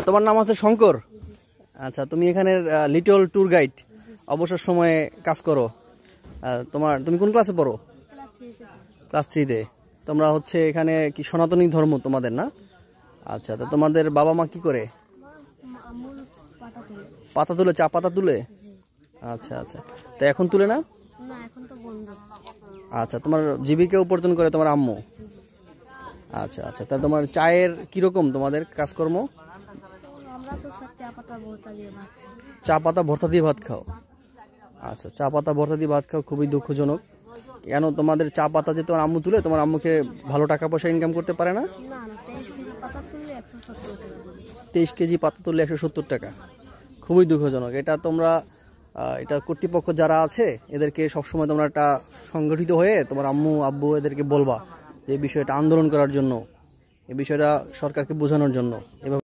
তোমার নাম হচ্ছে শঙ্কর? আচ্ছা, তুমি এখানের লিটল ট্যুর গাইড, অবসর সময়ে কাজ করো। তুমি কোন ক্লাসে পড়ো? ক্লাস 3-তে। তোমরা হচ্ছে এখানে কি সনাতনী ধর্ম তোমাদের, না? আচ্ছা, তো তোমাদের বাবা মা কি করে? পাতা তুলে, চা পাতা তুলে। আচ্ছা আচ্ছা, তো এখন তুলে না? আচ্ছা, তোমার জীবিকা উপার্জন করে তোমার আম্মু? আচ্ছা আচ্ছা, তা তোমার চায়ের কিরকম তোমাদের কাজকর্ম? চা পাতা ভর্তা দিয়ে ভাত খাও? আচ্ছা, চা পাতা ভর্তা দিয়ে ভাত খাও, খুবই দুঃখজনক। কেন তোমাদের চা পাতা যে তোমার আম্মু তুলে, তোমার আম্মুকে ভালো টাকা পয়সা ইনকাম করতে পারে না? 23 কেজি পাতা তুললে 170 টাকা, খুবই দুঃখজনক। এটা তোমরা এটা কর্তৃপক্ষ যারা আছে এদেরকে সবসময় তোমরা একটা সংগঠিত হয়ে তোমার আম্মু আব্বু এদেরকে বলবা যে এই বিষয়টা আন্দোলন করার জন্য, এই বিষয়টা সরকারকে বোঝানোর জন্য। এভাবে